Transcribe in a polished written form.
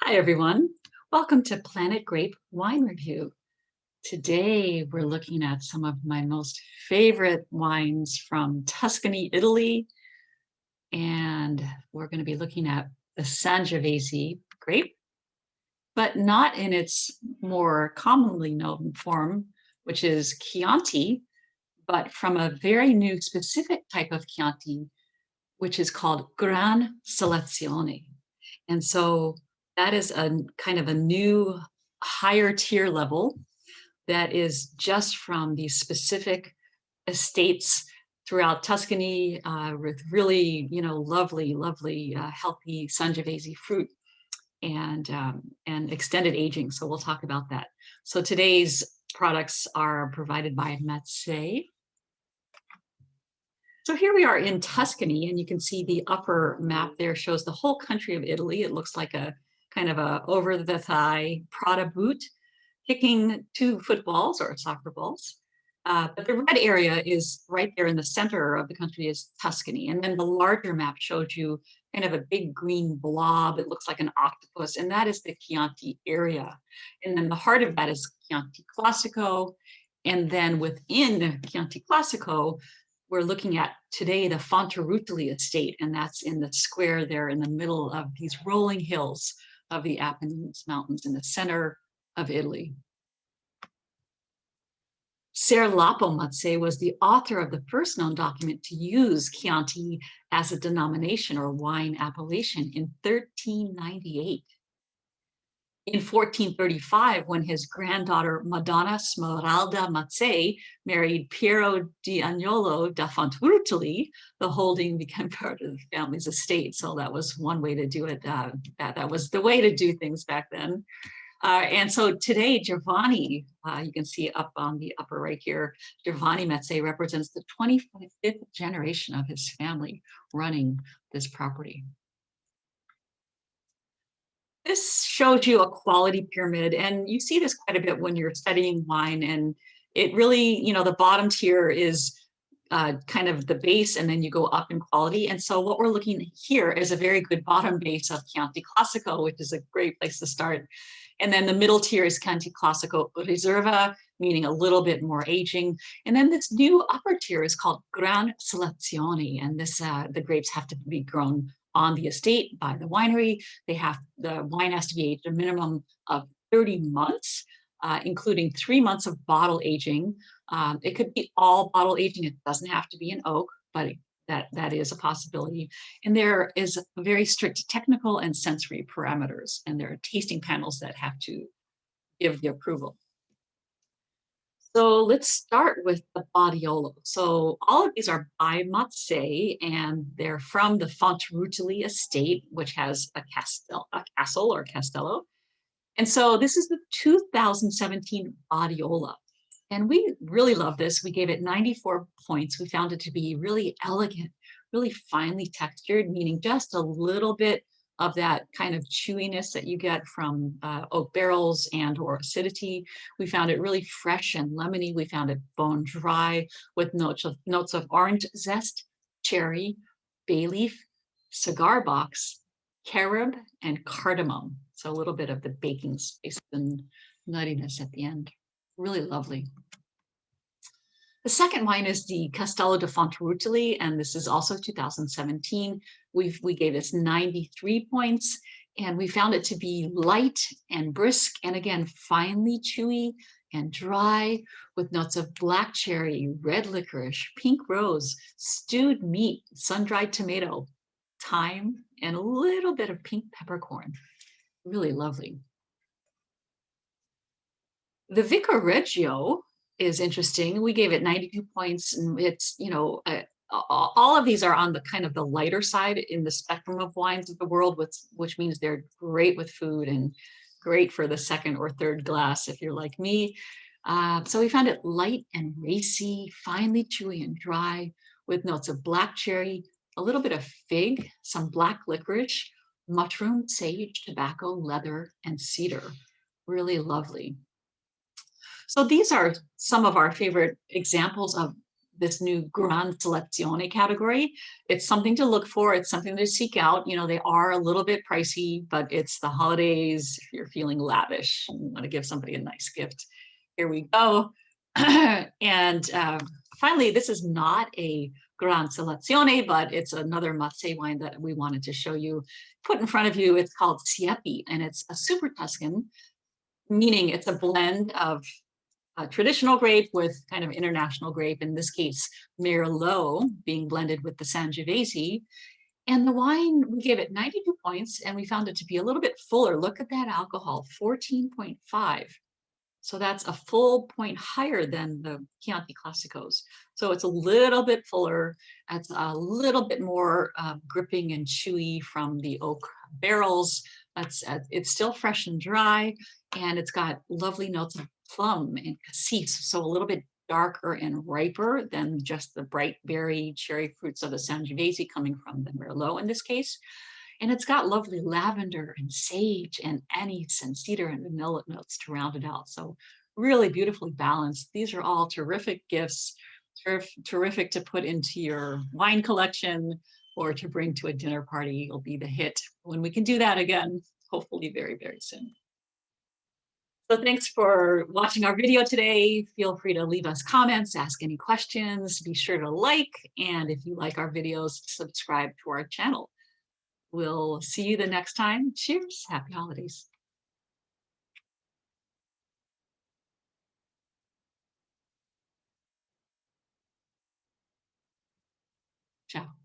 Hi, everyone. Welcome to Planet Grape Wine Review. Today, we're looking at some of my most favorite wines from Tuscany, Italy. And we're going to be looking at the Sangiovese grape, but not in its more commonly known form, which is Chianti, but from a very new specific type of Chianti, which is called Gran Selezione. And so that is a kind of a new higher tier level that is just from these specific estates throughout Tuscany with really, lovely, healthy Sangiovese fruit and extended aging. So we'll talk about that. So today's products are provided by Mazzei. So here we are in Tuscany, and you can see the upper map there shows the whole country of Italy. It looks like a kind of a over-the-thigh Prada boot, kicking two footballs or soccer balls. But the red area is right there in the center of the country is Tuscany. And then the larger map showed you kind of a big green blob. It looks like an octopus, and that is the Chianti area. And then the heart of that is Chianti Classico. And then within Chianti Classico, we're looking at today the Fonterutoli estate, and that's in the square there in the middle of these rolling hills of the Apennines Mountains in the center of Italy. Ser Lapo Mazzei was the author of the first known document to use Chianti as a denomination or wine appellation in 1398. In 1435, when his granddaughter Madonna Smeralda Mazzei married Piero di Agnolo da Fonterutoli, the holding became part of the family's estate. So that was one way to do it. That was the way to do things back then. And so today, Giovanni, you can see up on the upper right here, Giovanni Mazzei represents the 25th generation of his family running this property. This shows you a quality pyramid, and you see this quite a bit when you're studying wine. And it really, the bottom tier is kind of the base, and then you go up in quality. And so what we're looking here is a very good bottom base of Chianti Classico, which is a great place to start. And then the middle tier is Chianti Classico Riserva, meaning a little bit more aging. And then this new upper tier is called Gran Selezione, and this the grapes have to be grown on the estate by the winery. The wine has to be aged a minimum of 30 months, including 3 months of bottle aging. It could be all bottle aging. It doesn't have to be an oak, but that is a possibility. And there is very strict technical and sensory parameters, and there are tasting panels that have to give the approval. So let's start with the Bodiolo. So all of these are by Mazzei, and they're from the Fonterutoli estate, which has a castle or castello. And so this is the 2017 Bodiola. And we really love this. We gave it 94 points. We found it to be really elegant, really finely textured, meaning just a little bit of that kind of chewiness that you get from oak barrels and or acidity. We found it really fresh and lemony. We found it bone dry with notes of orange zest, cherry, bay leaf, cigar box, carob, and cardamom. So a little bit of the baking spice and nuttiness at the end. Really lovely. The second wine is the Castello di Fonterutoli, and this is also 2017. We gave this 93 points, and we found it to be light and brisk, and again, finely chewy and dry with notes of black cherry, red licorice, pink rose, stewed meat, sun-dried tomato, thyme, and a little bit of pink peppercorn. Really lovely. The Vicoreggio is interesting. We gave it 92 points, and it's, all of these are on the kind of the lighter side in the spectrum of wines of the world, which means they're great with food and great for the second or third glass if you're like me. So we found it light and racy, finely chewy and dry with notes of black cherry, a little bit of fig, some black licorice, mushroom, sage, tobacco, leather, and cedar. Really lovely. So these are some of our favorite examples of this new Gran Selezione category. It's something to look for. It's something to seek out. You know, they are a little bit pricey, but it's the holidays. If you're feeling lavish and you want to give somebody a nice gift, here we go. And finally, this is not a Gran Selezione, but it's another Mazzei wine that we wanted to show you. Put in front of you, it's called Siepi, and it's a super Tuscan, meaning it's a blend of traditional grape with kind of international grape, in this case, Merlot being blended with the Sangiovese. And the wine, we gave it 92 points and we found it to be a little bit fuller. Look at that alcohol, 14.5. So that's a full point higher than the Chianti Classicos. So it's a little bit fuller. It's a little bit more gripping and chewy from the oak barrels. It's still fresh and dry, and it's got lovely notes of plum and cassis. So a little bit darker and riper than just the bright berry cherry fruits of the Sangiovese coming from the Merlot in this case. And it's got lovely lavender and sage and anise and cedar and vanilla notes to round it out. So really beautifully balanced. These are all terrific gifts, terrific to put into your wine collection or to bring to a dinner party. It'll be the hit when we can do that again, hopefully very, very soon. So thanks for watching our video today. Feel free to leave us comments, ask any questions, be sure to like, and if you like our videos, subscribe to our channel. We'll see you the next time. Cheers. Happy holidays. Ciao.